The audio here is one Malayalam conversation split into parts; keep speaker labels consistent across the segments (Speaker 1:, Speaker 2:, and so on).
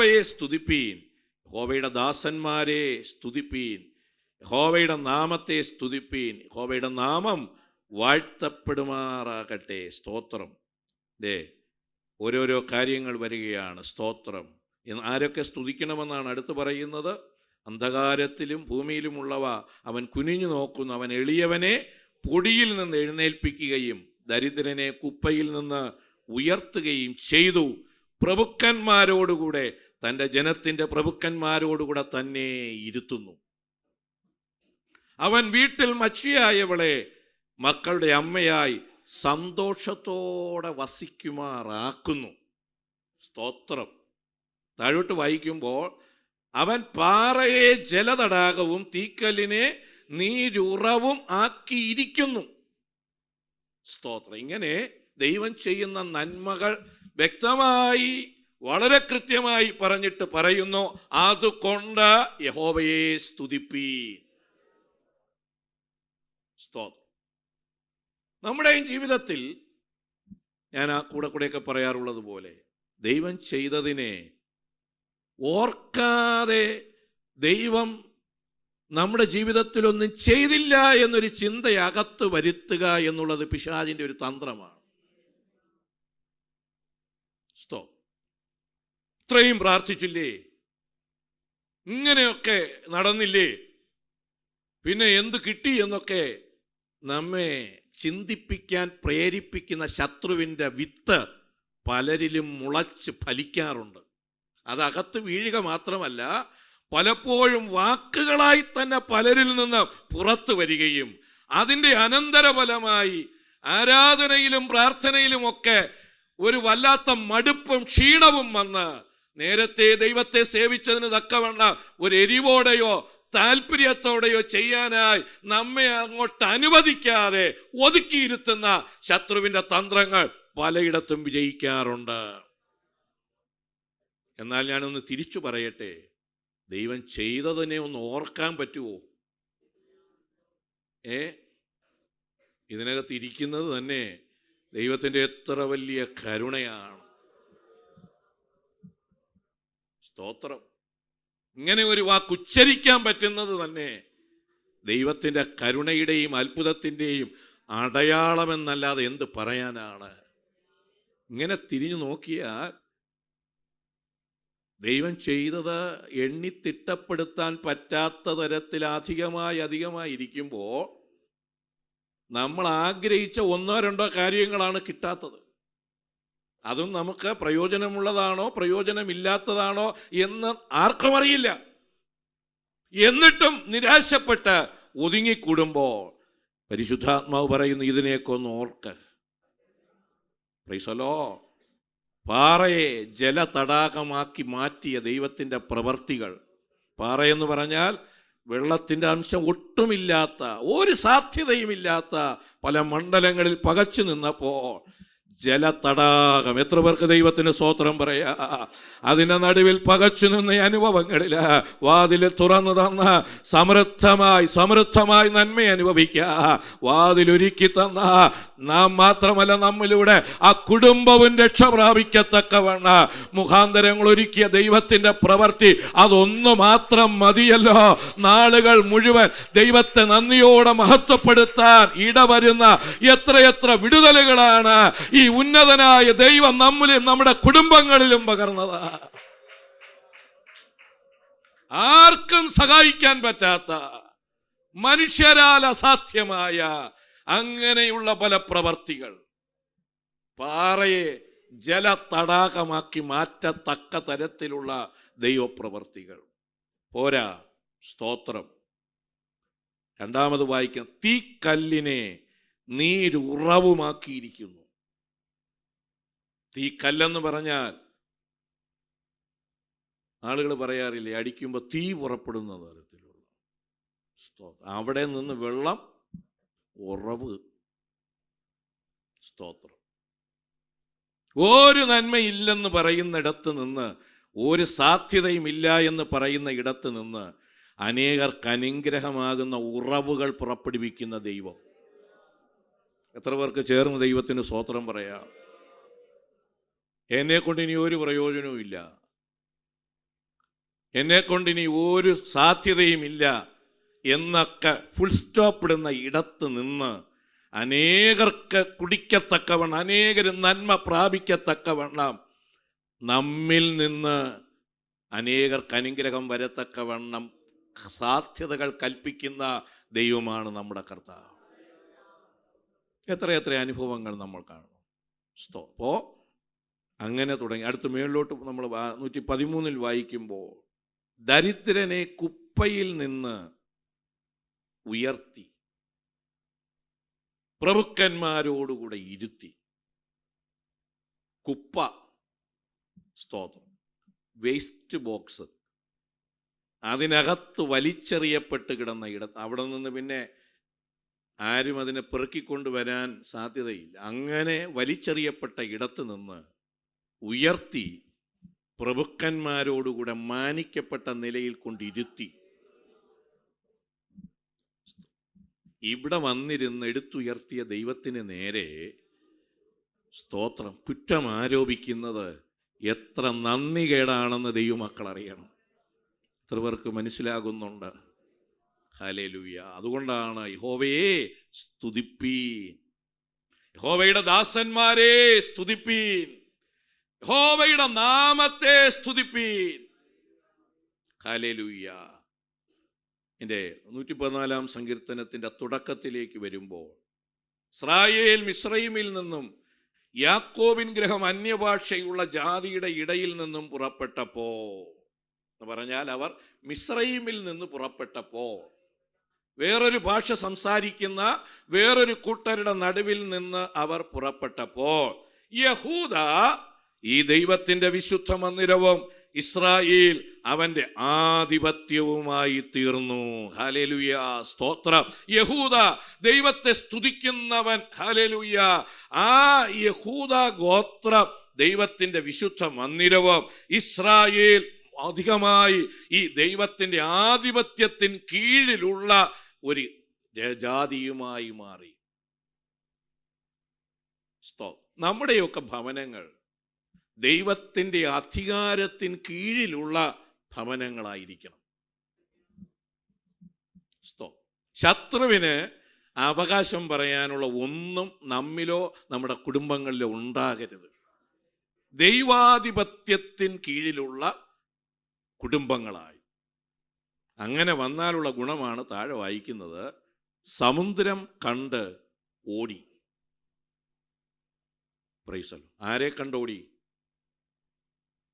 Speaker 1: യഹോവയെ സ്തുതിപ്പീൻ, യഹോവയുടെ ദാസന്മാരെ സ്തുതിപ്പീൻ, യഹോവയുടെ നാമത്തെ സ്തുതിപ്പീൻ, യഹോവയുടെ നാമം വാഴ്ത്തപ്പെടുമാറാകട്ടെ. സ്തോത്രം. ഓരോരോ കാര്യങ്ങൾ വരികയാണ്. സ്തോത്രം. ആരൊക്കെ സ്തുതിക്കണമെന്നാണ് അടുത്ത് പറയുന്നത്? അന്ധകാരത്തിലും ഭൂമിയിലുമുള്ളവ അവൻ കുനിഞ്ഞു നോക്കുന്നു. അവൻ എളിയവനെ പൊടിയിൽ നിന്ന് എഴുന്നേൽപ്പിക്കുകയും ദരിദ്രനെ കുപ്പയിൽ നിന്ന് ഉയർത്തുകയും ചെയ്തു. പ്രഭുക്കന്മാരോടുകൂടെ, തൻ്റെ ജനത്തിൻ്റെ പ്രഭുക്കന്മാരോടുകൂടെ തന്നെ ഇരുത്തുന്നു. അവൻ വീട്ടിൽ മച്ചിയായവളെ മക്കളുടെ അമ്മയായി സന്തോഷത്തോടെ വസിക്കുമാറാക്കുന്നു. സ്തോത്രം. താഴോട്ട് വായിക്കുമ്പോൾ, അവൻ പാറയെ ജലതടാകവും തീക്കല്ലിനെ നീരുറവും ആക്കിയിരിക്കുന്നു. സ്തോത്രം. ഇങ്ങനെ ദൈവം ചെയ്യുന്ന നന്മകൾ വ്യക്തമായി, വളരെ കൃത്യമായി പറഞ്ഞിട്ട് പറയുന്നു, അതുകൊണ്ട് യഹോവയെ സ്തുതിപ്പീൻ. സ്തോത്രം. നമ്മുടെയും ജീവിതത്തിൽ ഞാൻ ആ കൂടെയൊക്കെ പറയാറുള്ളത് പോലെ, ദൈവം ചെയ്തതിനെ ഓർക്കാതെ ദൈവം നമ്മുടെ ജീവിതത്തിലൊന്നും ചെയ്തില്ല എന്നൊരു ചിന്തയകത്ത് വരുത്തുക എന്നുള്ളത് പിശാചിൻ്റെ ഒരു തന്ത്രമാണ്. ഇത്രയും പ്രാർത്ഥിച്ചില്ലേ, ഇങ്ങനെയൊക്കെ നടന്നില്ലേ, പിന്നെ എന്ത് കിട്ടി എന്നൊക്കെ നമ്മെ ചിന്തിപ്പിക്കാൻ പ്രേരിപ്പിക്കുന്ന ശത്രുവിൻ്റെ വിത്ത് പലരിലും മുളച്ച് ഫലിക്കാറുണ്ട്. അതകത്ത് വീഴുക മാത്രമല്ല, പലപ്പോഴും വാക്കുകളായി തന്നെ പലരിൽ നിന്ന് പുറത്തു വരികയും അതിൻ്റെ അനന്തരഫലമായി ആരാധനയിലും പ്രാർത്ഥനയിലുമൊക്കെ ഒരു വല്ലാത്ത മടുപ്പും ക്ഷീണവും വന്ന് നേരത്തെ ദൈവത്തെ സേവിച്ചതിന് തക്കവണ്ണം ഒരു എരിവോടെയോ താല്പര്യത്തോടെയോ ചെയ്യാനായി നമ്മെ അങ്ങോട്ട് അനുവദിക്കാതെ ഒതുക്കിയിരുത്തുന്ന ശത്രുവിൻ്റെ തന്ത്രങ്ങൾ പലയിടത്തും വിജയിക്കാറുണ്ട്. എന്നാൽ ഞാനൊന്ന് തിരിച്ചു പറയട്ടെ, ദൈവം ചെയ്തതിനെ ഒന്ന് ഓർക്കാൻ പറ്റുമോ? ഇതിനകത്ത് ഇരിക്കുന്നത് തന്നെ ദൈവത്തിൻ്റെ എത്ര വലിയ കരുണയാണ്. സ്തോത്രം. ഇങ്ങനെ ഒരു വാക്ക് ഉച്ചരിക്കാൻ പറ്റുന്നത് തന്നെ ദൈവത്തിൻ്റെ കരുണയുടെയും അത്ഭുതത്തിൻ്റെയും അടയാളമെന്നല്ലാതെ എന്ത് പറയാനാണ്? ഇങ്ങനെ തിരിഞ്ഞു നോക്കിയാൽ ദൈവം ചെയ്തത് എണ്ണിത്തിട്ടപ്പെടുത്താൻ പറ്റാത്ത തരത്തിൽ അധികമായി ഇരിക്കുമ്പോൾ നമ്മൾ ആഗ്രഹിച്ച ഒന്നോ രണ്ടോ കാര്യങ്ങളാണ് കിട്ടാത്തത്. അതും നമുക്ക് പ്രയോജനമുള്ളതാണോ പ്രയോജനമില്ലാത്തതാണോ എന്ന് ആർക്കും അറിയില്ല. എന്നിട്ടും നിരാശപ്പെട്ട് ഒതുങ്ങിക്കൂടുമ്പോൾ പരിശുദ്ധാത്മാവ് പറയുന്നു, ഇതിനെയൊക്കെ ഒന്ന് ഓർക്ക്. Praise the lord. പാറയെ ജലതടാകമാക്കി മാറ്റിയ ദൈവത്തിൻ്റെ പ്രവർത്തികൾ. പാറയെന്ന് പറഞ്ഞാൽ വെള്ളത്തിൻ്റെ അംശം ഒട്ടുമില്ലാത്ത, ഒരു സാധ്യതയുമില്ലാത്ത പല മണ്ഡലങ്ങളിൽ പകച്ചു നിന്നപ്പോൾ ജലതടാകം. എത്ര പേർക്ക് ദൈവത്തിന് സ്തോത്രം പറയാ? അതിൻ്റെ നടുവിൽ പകച്ചു നിന്ന അനുഭവങ്ങളിൽ വാതിൽ തുറന്നു തന്ന സമൃദ്ധമായി നന്മ അനുഭവിക്കുക. വാതിലൊരുക്കി തന്ന നാം മാത്രമല്ല, നമ്മിലൂടെ ആ കുടുംബവും രക്ഷ പ്രാപിക്കത്തക്കവണ്ണ മുഖാന്തരങ്ങൾ ഒരുക്കിയ ദൈവത്തിൻ്റെ പ്രവൃത്തി അതൊന്നു മാത്രം മതിയല്ലോ നാളുകൾ മുഴുവൻ ദൈവത്തെ നന്ദിയോടെ മഹത്വപ്പെടുത്താൻ ഇടവരുന്ന എത്രയെത്ര വിടുതലുകളാണ് ഈ ഉന്നതനായ ദൈവം നമ്മിലും നമ്മുടെ കുടുംബങ്ങളിലും പകർന്നത്. ആർക്കും സഹായിക്കാൻ പറ്റാത്ത, മനുഷ്യരാൽ അസാധ്യമായ അങ്ങനെയുള്ള പല പ്രവർത്തികൾ, പാറയെ ജലതടാകമാക്കി മാറ്റത്തക്ക തരത്തിലുള്ള ദൈവപ്രവർത്തികൾ പോരാ. സ്തോത്രം. രണ്ടാമത് വായിക്കാം, തീക്കല്ലിനെ നീരുറവുമാക്കിയിരിക്കുന്നു. തീക്കല്ലെന്ന് പറഞ്ഞാൽ ആളുകൾ പറയാറില്ലേ, അടിക്കുമ്പോൾ തീ പുറപ്പെടുന്ന തരത്തിലുള്ള. അവിടെ നിന്ന് വെള്ളം ഉറവ്. സ്തോത്രം. ഒരു നന്മയില്ലെന്ന് പറയുന്നിടത്ത് നിന്ന്, ഒരു സാധ്യതയും ഇല്ല എന്ന് പറയുന്ന ഇടത്ത് നിന്ന് അനേകർക്ക് അനുഗ്രഹമാകുന്ന ഉറവുകൾ പുറപ്പെടുവിക്കുന്ന ദൈവം. എത്ര പേർക്ക് ചേർന്ന് ദൈവത്തിന് സ്തോത്രം പറയാം? എന്നെ കൊണ്ട് ഇനി ഒരു പ്രയോജനവും ഇല്ല, എന്നെ കൊണ്ട് ഇനി ഒരു സാധ്യതയുമില്ല എന്നൊക്കെ ഫുൾ സ്റ്റോപ്പ് ഇടുന്ന ഇടത്ത് നിന്ന് അനേകർക്ക് കുടിക്കത്തക്കവണ്ണം, അനേകർ നന്മ പ്രാപിക്കത്തക്കവണ്ണം, നമ്മിൽ നിന്ന് അനേകർക്ക് അനുഗ്രഹം വരത്തക്കവണ്ണം സാധ്യതകൾ കൽപ്പിക്കുന്ന ദൈവമാണ് നമ്മുടെ കർത്താവ്. എത്രയെത്ര അനുഭവങ്ങൾ നമ്മൾ കാണുന്നു. അപ്പോൾ അങ്ങനെ തുടങ്ങി. അടുത്ത മേളിലോട്ട് നമ്മൾ 113 വായിക്കുമ്പോൾ, ദരിദ്രനെ കുപ്പയിൽ നിന്ന് ഉയർത്തി പ്രഭുക്കന്മാരോടുകൂടെ ഇരുത്തി. കുപ്പ, സ്തോത്രം, വേസ്റ്റ് ബോക്സ്, അതിനകത്ത് വലിച്ചെറിയപ്പെട്ട് കിടന്ന ഇടത്ത്. അവിടെ നിന്ന് പിന്നെ ആരും അതിനെ പെറുക്കിക്കൊണ്ടുവരാൻ സാധ്യതയില്ല. അങ്ങനെ വലിച്ചെറിയപ്പെട്ട ഇടത്ത് നിന്ന് ഉയർത്തി പ്രഭുക്കന്മാരോടുകൂടെ മാനിക്കപ്പെട്ട നിലയിൽ കൊണ്ടിരുത്തി. ഇവിടെ വന്നിരുന്ന് എടുത്തുയർത്തിയ ദൈവത്തിന് നേരെ, സ്തോത്രം, കുറ്റം ആരോപിക്കുന്നത് എത്ര നന്ദികേടാണെന്ന് ദൈവമക്കൾ അറിയണം. എത്ര പേർക്ക് മനസ്സിലാകുന്നുണ്ട്? ഹല്ലേലൂയ. അതുകൊണ്ടാണ് യഹോവയെ സ്തുതിപ്പീൻ, യഹോവയുടെ ദാസന്മാരെ സ്തുതിപ്പീൻ, യഹോവയുടെ നാമത്തെ സ്തുതിപ്പീൻ. ഹല്ലേലൂയ. എൻ്റെ 114 സങ്കീർത്തനത്തിൻ്റെ തുടക്കത്തിലേക്ക് വരുമ്പോൾ, ഇസ്രായേൽ മിസ്രയീമിൽ നിന്നും യാക്കോബിൻ ഗൃഹം അന്യഭാഷയുള്ള ജാതിയുടെ ഇടയിൽ നിന്നും പുറപ്പെട്ടപ്പോ എന്ന് പറഞ്ഞാൽ, അവർ മിസ്രയീമിൽ നിന്ന് പുറപ്പെട്ടപ്പോ വേറൊരു ഭാഷ സംസാരിക്കുന്ന വേറൊരു കൂട്ടരുടെ നടുവിൽ നിന്ന് അവർ പുറപ്പെട്ടപ്പോൾ, യഹൂദ ഈ ദൈവത്തിൻ്റെ വിശുദ്ധ മന്ദിരവും ഇസ്രായേൽ അവൻ്റെ ആധിപത്യവുമായി തീർന്നു. ഹല്ലേലൂയ, സ്തോത്രം. യഹൂദ ദൈവത്തെ സ്തുതിക്കുന്നവൻ. ഹല്ലേലൂയ. ആ യഹൂദ ഗോത്രം ദൈവത്തിൻ്റെ വിശുദ്ധ മന്ദിരവും ഇസ്രായേൽ അധികമായി ഈ ദൈവത്തിൻ്റെ ആധിപത്യത്തിന് കീഴിലുള്ള ഒരു ജാതിയുമായി മാറി. നമ്മുടെയൊക്കെ ഭവനങ്ങൾ ദൈവത്തിൻ്റെ അധികാരത്തിന് കീഴിലുള്ള ഭവനങ്ങളായിരിക്കണം. ശത്രുവിന് അവകാശം പറയാനുള്ള ഒന്നും നമ്മിലോ നമ്മുടെ കുടുംബങ്ങളിലോ ഉണ്ടാകരുത്. ദൈവാധിപത്യത്തിന് കീഴിലുള്ള കുടുംബങ്ങളായി. അങ്ങനെ വന്നാലുള്ള ഗുണമാണ് താഴെ വായിക്കുന്നത്. സമുദ്രം കണ്ട് ഓടി. പ്രൈസല്ലോ. ആരെ കണ്ടോടി?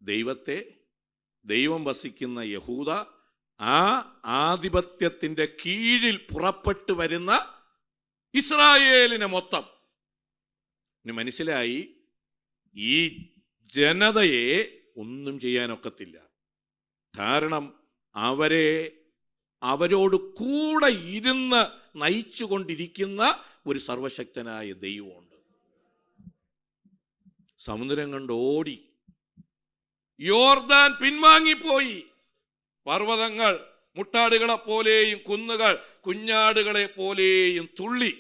Speaker 1: ദൈവത്തെ, ദൈവം വസിക്കുന്ന യഹൂദ, ആ ആധിപത്യത്തിൻ്റെ കീഴിൽ പുറപ്പെട്ടു വരുന്ന ഇസ്രായേലിനെ മൊത്തം. ഇനി മനസ്സിലായി, ഈ ജനതയെ ഒന്നും ചെയ്യാനൊക്കത്തില്ല. കാരണം അവരോട് കൂടെ ഇരുന്ന് നയിച്ചു കൊണ്ടിരിക്കുന്ന ഒരു സർവശക്തനായ ദൈവമുണ്ട്. സമുദ്രം കണ്ട് ഓടി. യോർദാൻ പിൻവാങ്ങിപ്പോയി. പർവ്വതങ്ങൾ മുട്ടാടുകളെ പോലെയും കുന്നുകൾ കുഞ്ഞാടുകളെ പോലെയും തുള്ളി.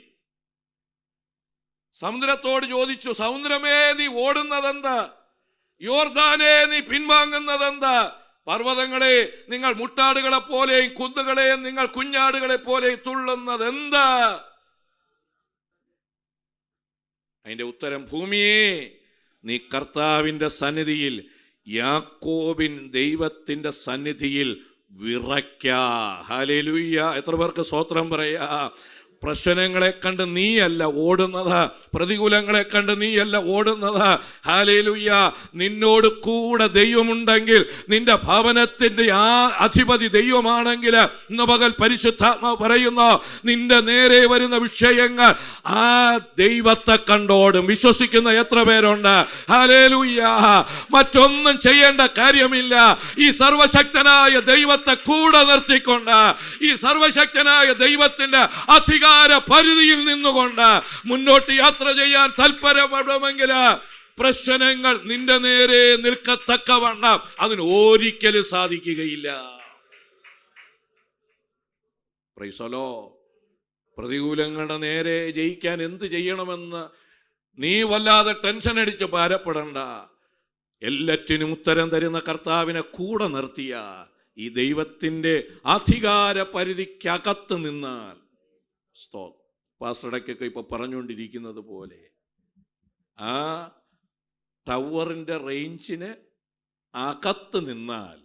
Speaker 1: സമുദ്രത്തോട് ചോദിച്ചു, സമുദ്രമേ നീ ഓടുന്നതെന്താ? യോർദാനെ നീ പിൻവാങ്ങുന്നതെന്താ? പർവ്വതങ്ങളെ നിങ്ങൾ മുട്ടാടുകളെ പോലെയും കുന്നുകളെ നിങ്ങൾ കുഞ്ഞാടുകളെ പോലെയും തുള്ളുന്നത് എന്താ? അതിന്റെ ഉത്തരം, ഭൂമിയെ നീ കർത്താവിൻ്റെ സന്നിധിയിൽ, യാക്കോബിൻ ദൈവത്തിൻ്റെ സന്നിധിയിൽ വിറയ്ക്ക. ഹല്ലേലൂയ. എത്ര പേർക്ക് സ്തോത്രം പറയാ? പ്രശ്നങ്ങളെ കണ്ട് നീയല്ല ഓടുന്നത്, പ്രതികൂലങ്ങളെ കണ്ട് നീയല്ല ഓടുന്നത്. ഹല്ലേലൂയ. നിന്നോട് കൂടെ ദൈവമുണ്ടെങ്കിൽ, നിന്റെ ഭവനത്തിന്റെ ആ അധിപതി ദൈവമാണെങ്കിൽ, ഇന്ന് പകൽ പരിശുദ്ധാത്മാവ് പറയുന്നു, നിന്റെ നേരെ വരുന്ന വിഷയങ്ങൾ ആ ദൈവത്തെ കണ്ടോടും. വിശ്വസിക്കുന്ന എത്ര പേരുണ്ട്? ഹല്ലേലൂയ. മറ്റൊന്നും ചെയ്യേണ്ട കാര്യമില്ല. ഈ സർവശക്തനായ ദൈവത്തെ കൂടെ നിർത്തിക്കൊണ്ട്, ഈ സർവശക്തനായ ദൈവത്തിന്റെ അധികാര പരിധിയിൽ നിന്നുകൊണ്ട് മുന്നോട്ട് യാത്ര ചെയ്യാൻ താല്പര്യപ്പെടുമെങ്കിൽ പ്രശ്നങ്ങൾ നിന്റെ നേരെ നിൽക്കത്തക്കവണ്ണം അതിന് ഒരിക്കലും സാധിക്കുകയില്ല. പ്രൈസലോ. പ്രതികൂലങ്ങളുടെ നേരെ ജയിക്കാൻ എന്ത് ചെയ്യണമെന്ന് നീ വല്ലാതെ ടെൻഷൻ അടിച്ച് ഭാരപ്പെടണ്ട. എല്ലാറ്റിനും ഉത്തരം തരുന്ന കർത്താവിനെ കൂടെ നിർത്തിയ ഈ ദൈവത്തിൻ്റെ അധികാര പരിധിക്കകത്ത് നിന്നാൽ, സ്തോത്രം, പാസ്റ്റർ ഇടയ്ക്കൊക്കെ ഇപ്പോൾ പറഞ്ഞുകൊണ്ടിരിക്കുന്നത് പോലെ ആ ടവറിൻ്റെ റേഞ്ചിന് അകത്ത് നിന്നാൽ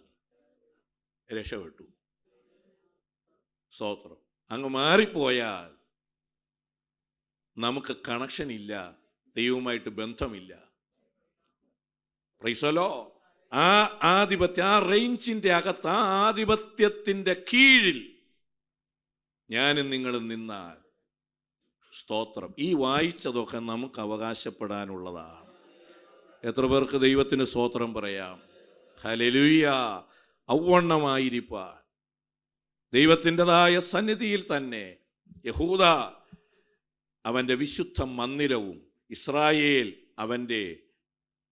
Speaker 1: രക്ഷപ്പെട്ടു. സ്തോത്രം. അങ്ങ് മാറിപ്പോയാൽ നമുക്ക് കണക്ഷൻ ഇല്ല, ദൈവവുമായിട്ട് ബന്ധമില്ല. Price the Lord. ആ ആധിപത്യം, ആ റേഞ്ചിൻ്റെ അകത്ത്, ആ ആധിപത്യത്തിൻ്റെ കീഴിൽ ഞാനും നിങ്ങളും നിന്നാൽ, സ്തോത്രം, ഈ വായിച്ചതൊക്കെ നമുക്ക് അവകാശപ്പെടാനുള്ളതാണ്. എത്ര പേർക്ക് ദൈവത്തിന് സ്തോത്രം പറയാം? ഹല്ലേലൂയ. ഔവണ്ണമായിരിക്കാൻ ദൈവത്തിൻ്റെതായ സന്നിധിയിൽ തന്നെ യഹൂദ അവൻ്റെ വിശുദ്ധ മന്ദിരവും ഇസ്രായേൽ അവൻ്റെ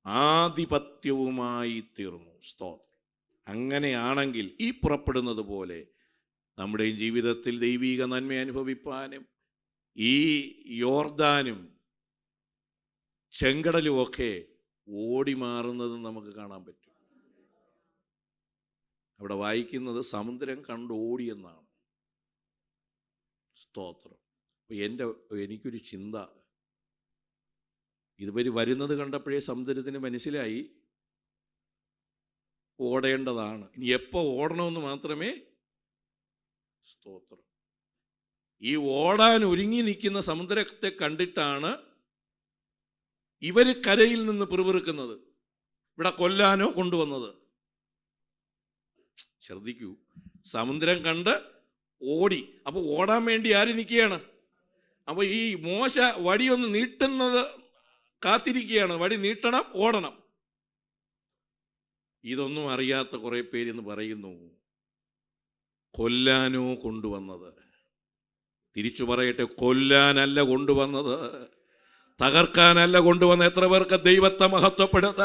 Speaker 1: ആധിപത്യവുമായി തീർന്നു. സ്തോത്രം. അങ്ങനെയാണെങ്കിൽ ഈ പുറപ്പെടുന്നത് പോലെ നമ്മുടെയും ജീവിതത്തിൽ ദൈവിക നന്മ അനുഭവിപ്പാനും ഈ യോർദാനും ചെങ്കടലുമൊക്കെ ഓടി മാറുന്നത് നമുക്ക് കാണാൻ പറ്റും. അവിടെ വായിക്കുന്നത് സമുദ്രം കണ്ട് ഓടിയെന്നാണ്. സ്തോത്രം. എനിക്കൊരു ചിന്ത, ഇതുവരെ വരുന്നത് കണ്ടപ്പോഴേ സമുദ്രത്തിന് മനസ്സിലായി ഓടേണ്ടതാണ്. ഇനി എപ്പോൾ ഓടണമെന്ന് മാത്രമേ. സ്തോത്രം. ഈ ഓടാൻ ഒരുങ്ങി നിൽക്കുന്ന സമുദ്രത്തെ കണ്ടിട്ടാണ് ഇവർ കരയിൽ നിന്ന് പിറുപിറുക്കുന്നത്, ഇവിടെ കൊല്ലാനോ കൊണ്ടുവന്നത്. ശ്രദ്ധിക്കൂ, സമുദ്രം കണ്ട് ഓടി. അപ്പോൾ ഓടാൻ വേണ്ടി ആര് നിൽക്കുകയാണ്? അപ്പോൾ ഈ മോശ വടിയൊന്ന് നീട്ടുന്നത് കാത്തിരിക്കുകയാണ്. വടി നീട്ടണം, ഓടണം. ഇതൊന്നും അറിയാത്ത കുറെ പേരെന്ന് പറയുന്നു കൊല്ലാനോ കൊണ്ടുവന്നത്. തിരിച്ചു പറയട്ടെ, കൊല്ലാനല്ല കൊണ്ടുവന്നത്, തകർക്കാനല്ല കൊണ്ടുവന്നത്. എത്ര പേർക്ക് ദൈവത്തെ മഹത്വപ്പെടുത്ത?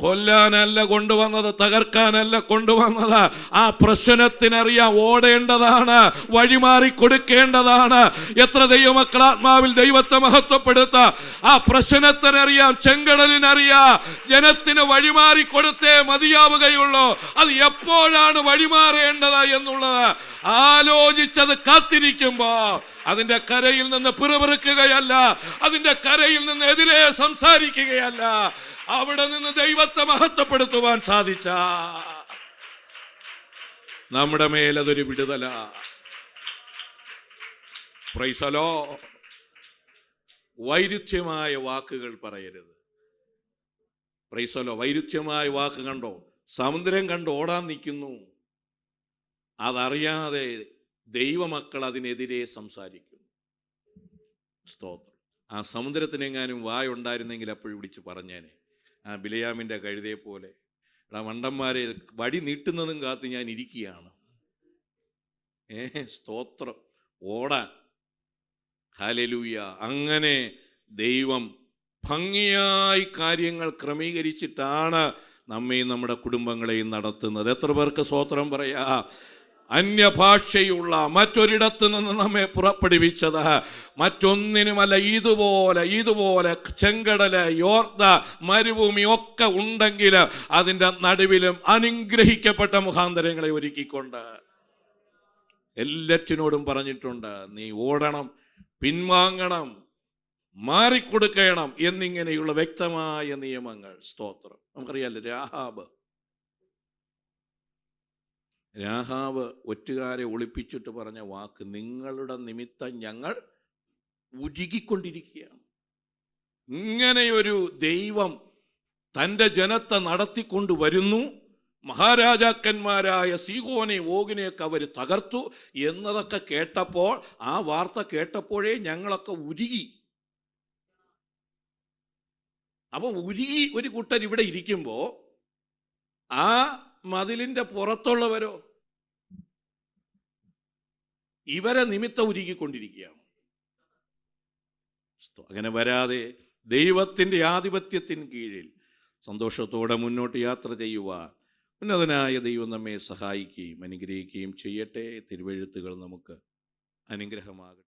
Speaker 1: കൊല്ലാനല്ല കൊണ്ടുവന്നത്, തകർക്കാനല്ല കൊണ്ടുവന്നത്. ആ പ്രശ്നത്തിനറിയാം ഓടേണ്ടതാണ്, വഴിമാറി കൊടുക്കേണ്ടതാണ്. എത്ര ദൈവമക്കൾ ആത്മാവിൽ ദൈവത്തെ മഹത്വപ്പെടുത്ത? ആ പ്രശ്നത്തിനറിയാം, ചെങ്കടലിനറിയാം, ജനത്തിന് വഴിമാറി കൊടുത്തേ മതിയാവുകയുള്ളൂ. അത് എപ്പോഴാണ് വഴിമാറേണ്ടത് എന്നുള്ളത് ആലോചിച്ചത് കാത്തിരിക്കുമ്പോ അതിൻ്റെ കരയിൽ നിന്ന് പിറുപിറുക്കുകയല്ല, അതിൻ്റെ കരയിൽ നിന്ന് എതിരെ സംസാരിക്കുകയല്ല, അവിടെ നിന്ന് ദൈവത്തെ മഹത്വപ്പെടുത്തുവാൻ സാധിച്ച നമ്മുടെ മേലതൊരു വിടുതല. Praise the lord. വൈരുദ്ധ്യമായ വാക്കുകൾ പറയരുത്. Praise the lord. വൈരുദ്ധ്യമായ വാക്ക് കണ്ടോ? സമുദ്രം കണ്ട് ഓടാൻ നിൽക്കുന്നു, അതറിയാതെ ദൈവമക്കൾ അതിനെതിരെ സംസാരിക്കും. സ്തോത്രം. ആ സമുദ്രത്തിനെങ്ങാനും വായുണ്ടായിരുന്നെങ്കിൽ അപ്പോഴും വിളിച്ച് പറഞ്ഞേനെ, ആ ബിലയാമിൻ്റെ കഴുതയെ പോലെ, മണ്ടന്മാരെ വടി നീട്ടുന്നതും കാത്ത് ഞാൻ ഇരിക്കുകയാണ്. സ്തോത്രം. ഓടാൻ. ഹല്ലേലൂയ. അങ്ങനെ ദൈവം ഭംഗിയായി കാര്യങ്ങൾ ക്രമീകരിച്ചിട്ടാണ് നമ്മയും നമ്മുടെ കുടുംബങ്ങളെയും നടത്തുന്നത്. എത്ര പേർക്ക് സ്തോത്രം പറയാ? അന്യഭാഷയുള്ള മറ്റൊരിടത്ത് നിന്ന് നമ്മെ പുറപ്പെടുവിച്ചത് മറ്റൊന്നിനുമല്ല. ഇതുപോലെ ചെങ്കടല്, യോർദ, മരുഭൂമി ഒക്കെ ഉണ്ടെങ്കിൽ അതിൻ്റെ നടുവിലും അനുഗ്രഹിക്കപ്പെട്ട മുഖാന്തരങ്ങളെ ഒരുക്കിക്കൊണ്ട് എല്ലാറ്റിനോടും പറഞ്ഞിട്ടുണ്ട്, നീ ഓടണം, പിൻവാങ്ങണം, മാറിക്കൊടുക്കണം എന്നിങ്ങനെയുള്ള വ്യക്തമായ നിയമങ്ങൾ. സ്തോത്രം. നമുക്കറിയാലോ, രാഹാബ് ഒറ്റുകാരെ ഒളിപ്പിച്ചിട്ട് പറഞ്ഞ വാക്ക്, നിങ്ങളുടെ നിമിത്തം ഞങ്ങൾ ഉരുകിക്കൊണ്ടിരിക്കുകയാണ്. ഇങ്ങനെയൊരു ദൈവം തൻ്റെ ജനത്തെ നടത്തിക്കൊണ്ട് വരുന്നു. മഹാരാജാക്കന്മാരായ സീഹോനെ, ഓഗിനെയൊക്കെ അവർ തകർത്തു എന്നതൊക്കെ കേട്ടപ്പോൾ, ആ വാർത്ത കേട്ടപ്പോഴേ ഞങ്ങളൊക്കെ ഉരുകി. അപ്പോൾ ഉരുകി ഒരു കൂട്ടർ ഇവിടെ ഇരിക്കുമ്പോൾ ആ മതിലിൻ്റെ പുറത്തുള്ളവരോ ഇവരെ നിമിത്തം ഉരുകിക്കൊണ്ടിരിക്കുകയാണ്. അങ്ങനെ വരാതെ ദൈവത്തിൻ്റെ ആധിപത്യത്തിന് കീഴിൽ സന്തോഷത്തോടെ മുന്നോട്ട് യാത്ര ചെയ്യുവാൻ ഉന്നതനായ ദൈവം നമ്മെ സഹായിക്കുകയും അനുഗ്രഹിക്കുകയും ചെയ്യട്ടെ. തിരുവെഴുത്തുകൾ നമുക്ക് അനുഗ്രഹമാകട്ടെ.